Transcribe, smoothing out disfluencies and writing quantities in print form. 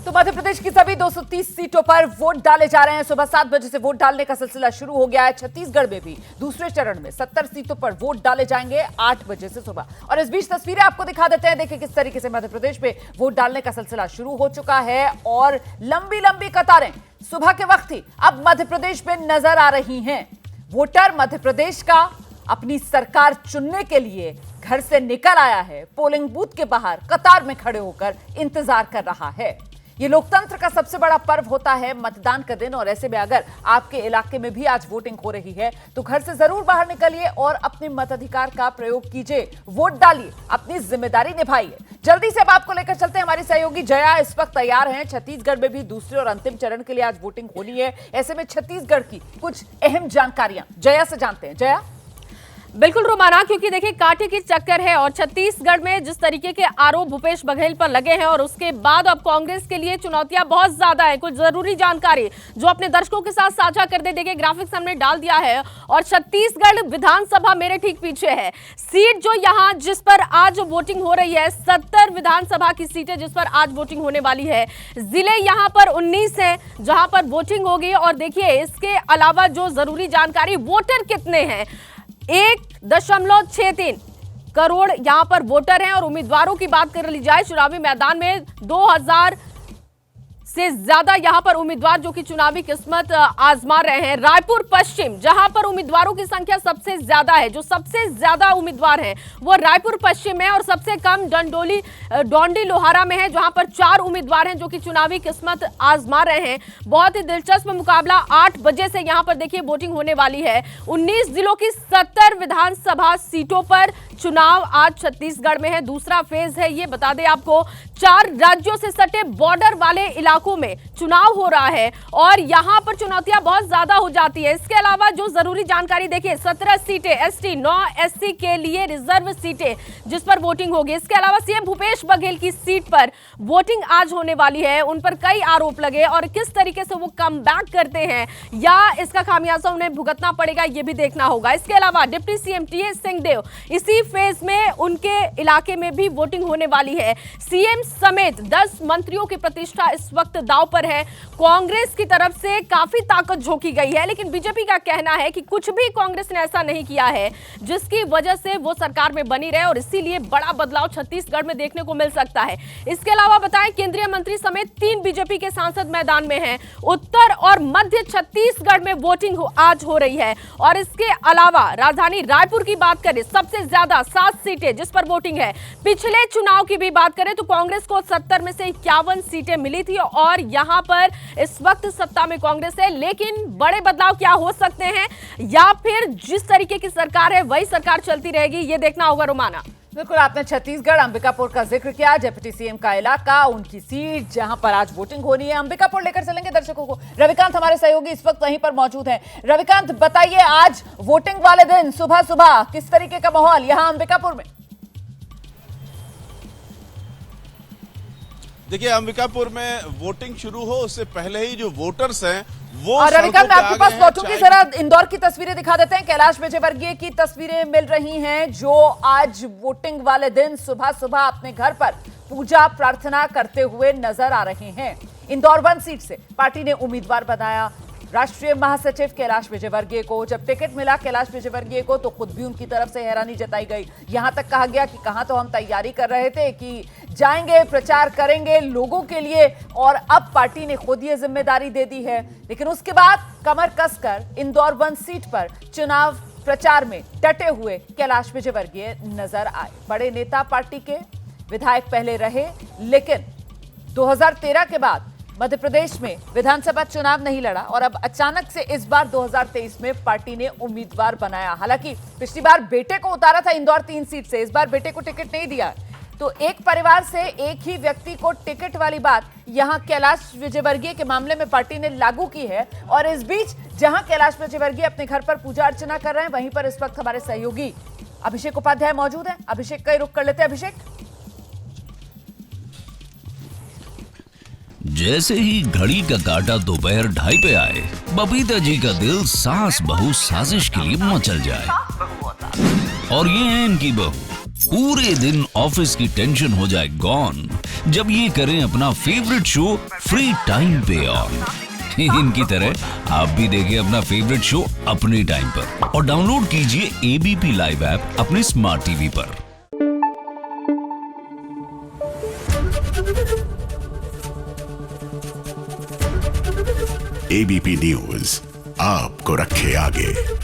तो मध्य प्रदेश की सभी 230 सीटों पर वोट डाले जा रहे हैं। सुबह 7 बजे से वोट डालने का सिलसिला शुरू हो गया है। छत्तीसगढ़ में भी दूसरे चरण में 70 सीटों पर वोट डाले जाएंगे 8 बजे से सुबह। और इस बीच तस्वीरें आपको दिखा देते हैं। देखिए किस तरीके से मध्य प्रदेश में वोट डालने का सिलसिला शुरू हो चुका है और लंबी लंबी कतारें सुबह के वक्त ही अब मध्य प्रदेश में नजर आ रही हैं। वोटर मध्य प्रदेश का अपनी सरकार चुनने के लिए घर से निकल आया है। पोलिंग बूथ के बाहर कतार में खड़े होकर इंतजार कर रहा है। ये लोकतंत्र का सबसे बड़ा पर्व होता है मतदान का दिन, और ऐसे में अगर आपके इलाके में भी आज वोटिंग हो रही है तो घर से जरूर बाहर निकलिए और अपने मताधिकार का प्रयोग कीजिए, वोट डालिए, अपनी जिम्मेदारी निभाइए। जल्दी से अब आपको लेकर चलते हैं। हमारी सहयोगी जया इस वक्त तैयार हैं। छत्तीसगढ़ में भी दूसरे और अंतिम चरण के लिए आज वोटिंग होनी है। ऐसे में छत्तीसगढ़ की कुछ अहम जानकारियां जया से जानते हैं। जया। बिल्कुल रोमाना, क्योंकि देखिए कांटे की चक्कर है और छत्तीसगढ़ में जिस तरीके के आरोप भूपेश बघेल पर लगे हैं और उसके बाद अब कांग्रेस के लिए चुनौतियां बहुत ज्यादा है। कुछ जरूरी जानकारी जो अपने दर्शकों के साथ साझा कर दे। देखिए ग्राफिक्स हमने डाल दिया है और छत्तीसगढ़ विधानसभा मेरे ठीक पीछे है। सीट जो यहाँ जिस पर आज वोटिंग हो रही है 70 विधानसभा की सीटें जिस पर आज वोटिंग होने वाली है। जिले यहाँ पर 19 है जहां पर वोटिंग होगी। और देखिए इसके अलावा जो जरूरी जानकारी, वोटर कितने हैं, 1.63 करोड़ यहां पर वोटर हैं। और उम्मीदवारों की बात कर ली जाए चुनावी मैदान में 2000 से ज्यादा यहां पर उम्मीदवार जो कि चुनावी किस्मत आजमा रहे हैं। रायपुर पश्चिम जहां पर उम्मीदवारों की संख्या सबसे ज्यादा है, जो सबसे ज्यादा उम्मीदवार हैं वो रायपुर पश्चिम है और सबसे कम डोंडी लोहारा में है जहां पर 4 उम्मीदवार हैं जो कि चुनावी किस्मत आजमा रहे हैं। बहुत ही दिलचस्प मुकाबला 8 बजे से यहां पर देखिए वोटिंग होने वाली है। 19 जिलों की 70 विधानसभा सीटों पर चुनाव आज छत्तीसगढ़ में है। दूसरा फेज है ये, बता दें आपको 4 राज्यों से सटे बॉर्डर वाले इलाकों में चुनाव हो रहा है और यहां पर चुनौतियां बहुत ज्यादा हो जाती है। इसके अलावा जो जरूरी जानकारी देखिए, 17 सीटें एसटी, 9 एससी के लिए रिजर्व सीटें जिस पर वोटिंग होगी। इसके अलावा सीएम भूपेश बघेल की सीट पर वोटिंग आज होने वाली है। उन पर कई आरोप लगे और किस तरीके से वो कम बैक करते हैं या इसका खामियाजा उन्हें भुगतना पड़ेगा ये भी देखना होगा। इसके अलावा डिप्टी सीएम टीएस सिंहदेव इसी फेज में उनके इलाके में भी वोटिंग होने वाली है। सीएम समेत 10 मंत्रियों की प्रतिष्ठा इस वक्त दांव पर है। कांग्रेस की तरफ से काफी ताकत झोंकी गई है, लेकिन बीजेपी का कहना है कि कुछ भी कांग्रेस ने ऐसा नहीं किया है जिसकी वजह से वो सरकार में बनी रहे और इसीलिए बड़ा बदलाव छत्तीसगढ़ में देखने को मिल सकता है। इसके अलावा बताएं केंद्रीय मंत्री समेत 3 बीजेपी के सांसद मैदान में हैं। उत्तर और मध्य छत्तीसगढ़ में वोटिंग आज हो रही है। और इसके अलावा राजधानी रायपुर की बात करें, सबसे ज्यादा 7 सीटें जिस पर वोटिंग है। पिछले चुनाव की भी बात करें तो कांग्रेस को 70 में से 51 सीटें मिली थी और यहां पर इस वक्त सत्ता में कांग्रेस है। लेकिन बड़े बदलाव क्या हो सकते हैं या फिर जिस तरीके की सरकार है वही सरकार चलती रहेगी, ये देखना होगा रोमाना। बिल्कुल, आपने छत्तीसगढ़ अंबिकापुर का जिक्र किया, डिप्टी सीएम का इलाका, उनकी सीट जहां पर आज वोटिंग होनी है। अंबिकापुर लेकर चलेंगे दर्शकों को। रविकांत हमारे सहयोगी इस वक्त वहीं पर मौजूद हैं। रविकांत, बताइए आज वोटिंग वाले दिन सुबह सुबह किस तरीके का माहौल यहां अंबिकापुर में? देखिए अंबिकापुर में वोटिंग शुरू हो उससे पहले ही जो वोटर्स हैं वो रविकांत, मैं आपके पास पहुंचूंगी। जरा इंदौर की तस्वीरें दिखा देते हैं। कैलाश विजयवर्गीय की तस्वीरें मिल रही हैं जो आज वोटिंग वाले दिन सुबह सुबह अपने घर पर पूजा प्रार्थना करते हुए नजर आ रहे हैं। इंदौर 1 सीट से पार्टी ने उम्मीदवार बनाया राष्ट्रीय महासचिव कैलाश विजयवर्गीय को। जब टिकट मिला कैलाश विजयवर्गीय को तो खुद भी उनकी तरफ से हैरानी जताई गई। यहां तक कहा गया कि कहां तो हम तैयारी कर रहे थे कि जाएंगे, प्रचार करेंगे लोगों के लिए, और अब पार्टी ने खुद ये जिम्मेदारी दे दी है। लेकिन उसके बाद कमर कसकर इंदौर 1 सीट पर चुनाव प्रचार में डटे हुए कैलाश विजयवर्गीय नजर आए। बड़े नेता पार्टी के विधायक पहले रहे, लेकिन 2013 के बाद मध्य प्रदेश में विधानसभा चुनाव नहीं लड़ा और अब अचानक से इस बार 2023 में पार्टी ने उम्मीदवार बनाया। हालांकि पिछली बार बेटे को उतारा था इंदौर 3 सीट से, इस बार बेटे को टिकट नहीं दिया। तो एक परिवार से एक ही व्यक्ति को टिकट वाली बात यहां कैलाश विजयवर्गीय के मामले में पार्टी ने लागू की है। और इस बीच जहां कैलाश विजयवर्गीय अपने घर पर पूजा अर्चना कर रहे हैं, वहीं पर इस वक्त हमारे सहयोगी अभिषेक उपाध्याय मौजूद हैं। अभिषेक का रुख कर लेते हैं। अभिषेक, जैसे ही घड़ी का काटा दोपहर 2:30 पे आए, बबीता जी का दिल सास बहू साजिश के लिए मचल जाए। और ये है इनकी बहू पूरे दिन ऑफिस की टेंशन हो जाए गॉन जब ये करें अपना फेवरेट शो फ्री टाइम पे ऑन। इनकी तरह आप भी देखें अपना फेवरेट शो अपने टाइम पर और डाउनलोड कीजिए एबीपी लाइव ऐप अपने स्मार्ट टीवी पर। एबीपी न्यूज आपको रखे आगे।